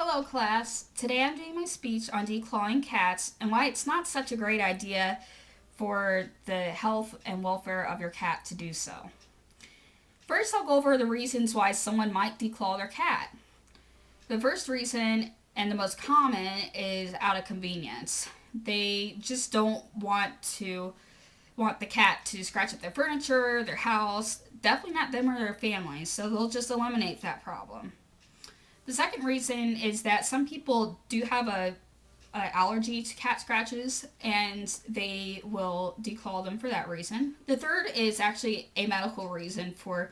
Hello, class. Today I'm doing my speech on declawing cats and why it's not such a great idea for the health and welfare of your cat to do so. First, I'll go over the reasons why someone might declaw their cat. The first reason, and the most common, is out of convenience. They just don't want the cat to scratch up their furniture, their house, definitely not them or their families, so they'll just eliminate that problem. The second reason is that some people do have a allergy to cat scratches and they will declaw them for that reason. The third is actually a medical reason for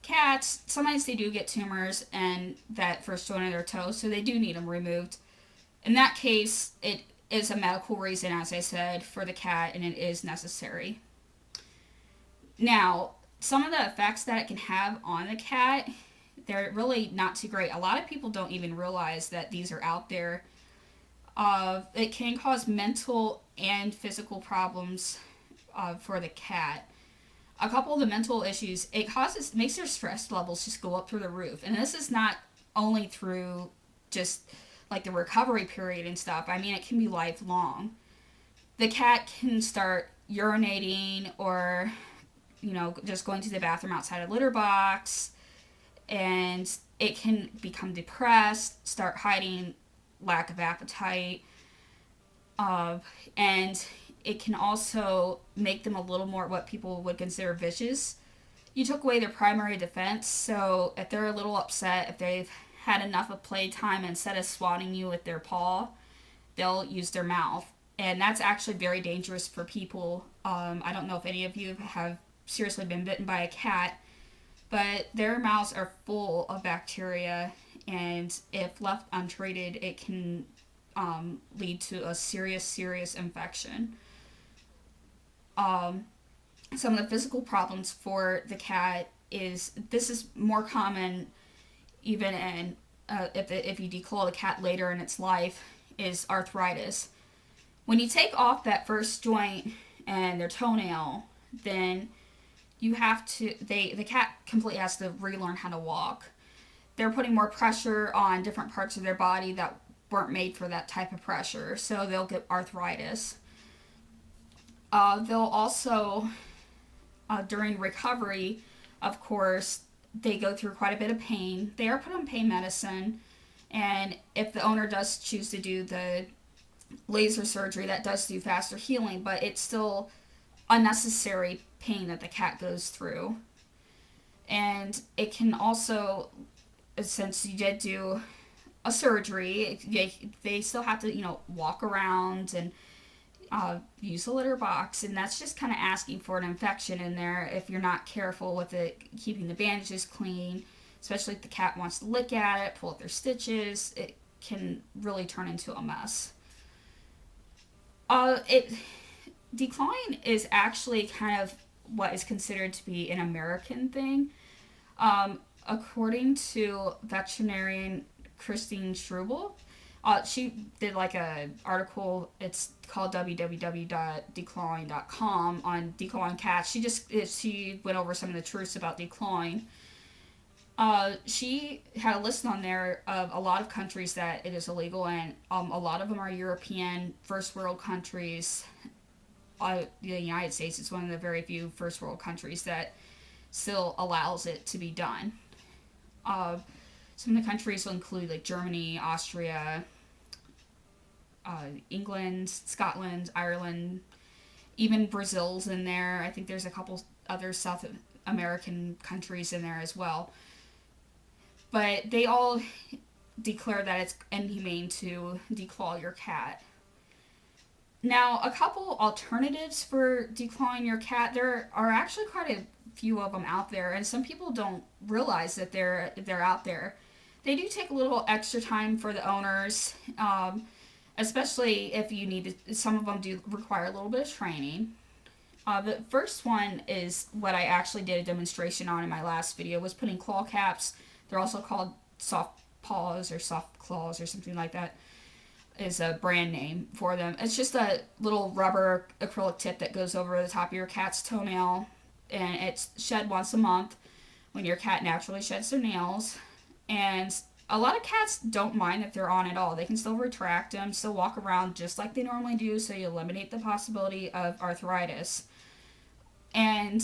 cats. Sometimes they do get tumors and that first joint of their toe, so they do need them removed. In that case, it is a medical reason, as I said, for the cat, and it is necessary. Now, some of the effects that it can have on the cat, they're really not too great. A lot of people don't even realize that these are out there. It can cause mental and physical problems for the cat. A couple of the mental issues, makes their stress levels just go up through the roof. And this is not only through just like the recovery period and stuff. I mean, it can be lifelong. The cat can start urinating or, just going to the bathroom outside a litter box, and it can become depressed, start hiding lack of appetite, and it can also make them a little more what people would consider vicious. You took away their primary defense, so if they're a little upset, if they've had enough of playtime, instead of swatting you with their paw, they'll use their mouth. And that's actually very dangerous for people. I don't know if any of you have seriously been bitten by a cat, but their mouths are full of bacteria, and if left untreated, it can lead to a serious infection. Some of the physical problems for the cat is this is more common even in if you declaw the cat later in its life, is arthritis. When you take off that first joint and their toenail, then the cat completely has to relearn how to walk. They're putting more pressure on different parts of their body that weren't made for that type of pressure, so they'll get arthritis. They'll also, during recovery, of course, they go through quite a bit of pain. They are put on pain medicine, and if the owner does choose to do the laser surgery, that does do faster healing, but it's still unnecessary pain that the cat goes through. And it can also, since you did do a surgery, they still have to, walk around and use a litter box, and that's just kind of asking for an infection in there if you're not careful with it, keeping the bandages clean, especially if the cat wants to lick at it, pull up their stitches. It can really turn into a mess. Declawing is actually kind of what is considered to be an American thing. According to veterinarian Christine Struble, she did like a article. It's called www.declawing.com on declawing cats. She went over some of the truths about declawing. She had a list on there of a lot of countries that it is illegal, and a lot of them are European, first world countries. The United States is one of the very few first world countries that still allows it to be done. Some of the countries will include like Germany, Austria, England, Scotland, Ireland, even Brazil's in there. I think there's a couple other South American countries in there as well. But they all declare that it's inhumane to declaw your cat. Now, a couple alternatives for declawing your cat. There are actually quite a few of them out there, and some people don't realize that they're out there. They do take a little extra time for the owners, especially if you need to. Some of them do require a little bit of training. The first one is what I actually did a demonstration on in my last video, was putting claw caps. They're also called soft paws or soft claws or something like that, is a brand name for them. It's just a little rubber acrylic tip that goes over the top of your cat's toenail, and it's shed once a month when your cat naturally sheds their nails. And A lot of cats don't mind if they're on at all. They can still retract them, still walk around just like they normally do, so you eliminate the possibility of arthritis. And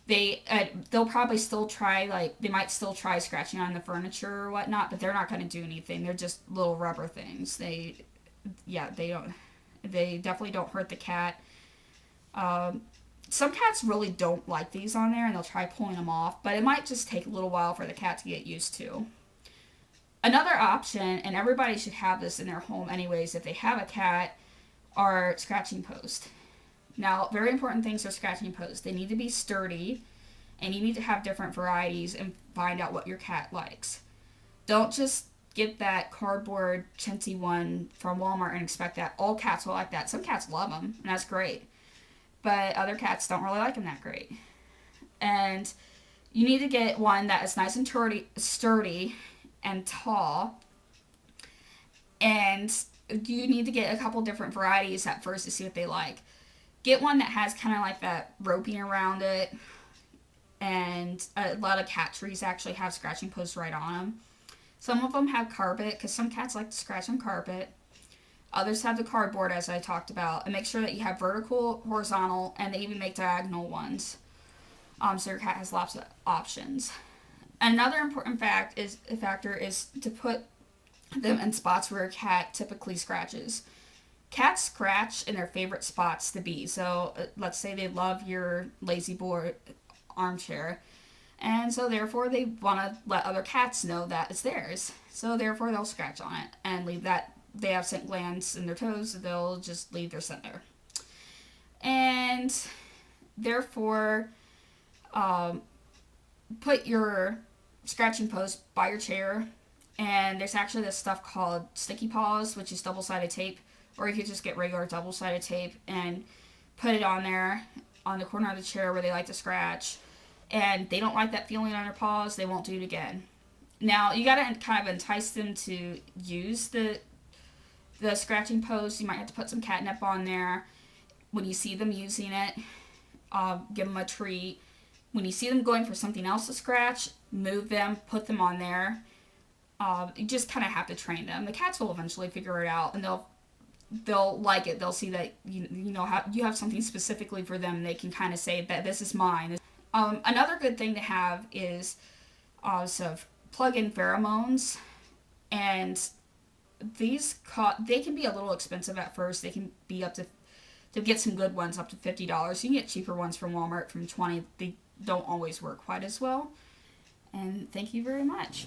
they'll probably still try, like they might still try scratching on the furniture or whatnot, but they're not going to do anything. They're just little rubber things. They definitely don't hurt the cat. Some cats really don't like these on there, and they'll try pulling them off, but it might just take a little while for the cat to get used to. Another option, and everybody should have this in their home anyways if they have a cat, are scratching posts. Now, very important things are scratching posts. They need to be sturdy, and you need to have different varieties and find out what your cat likes. Don't just get that cardboard chintzy one from Walmart and expect that all cats will like that. Some cats love them, and that's great. But other cats don't really like them that great. And you need to get one that is nice and sturdy and tall. And you need to get a couple different varieties at first to see what they like. Get one that has kind of like that roping around it. And a lot of cat trees actually have scratching posts right on them. Some of them have carpet because some cats like to scratch on carpet. Others have the cardboard, as I talked about. And make sure that you have vertical, horizontal, and they even make diagonal ones. So your cat has lots of options. Another important factor is to put them in spots where a cat typically scratches. Cats scratch in their favorite spots to be. So let's say they love your lazy boy armchair. And so therefore they want to let other cats know that it's theirs. So therefore they'll scratch on it and leave that. They have scent glands in their toes, so they'll just leave their scent there. And therefore, put your scratching post by your chair. And there's actually this stuff called sticky paws, which is double-sided tape. Or you could just get regular double-sided tape and put it on there on the corner of the chair where they like to scratch. And they don't like that feeling on their paws, they won't do it again. Now, you gotta kind of entice them to use the scratching post. You might have to put some catnip on there. When you see them using it, give them a treat. When you see them going for something else to scratch, move them, put them on there. You just kind of have to train them. The cats will eventually figure it out, and they'll like it. They'll see that you have something specifically for them. They can kind of say that this is mine. Another good thing to have is so plug-in pheromones, and they can be a little expensive at first. They can be up to get some good ones up to $50. You can get cheaper ones from Walmart from $20. They don't always work quite as well. And thank you very much.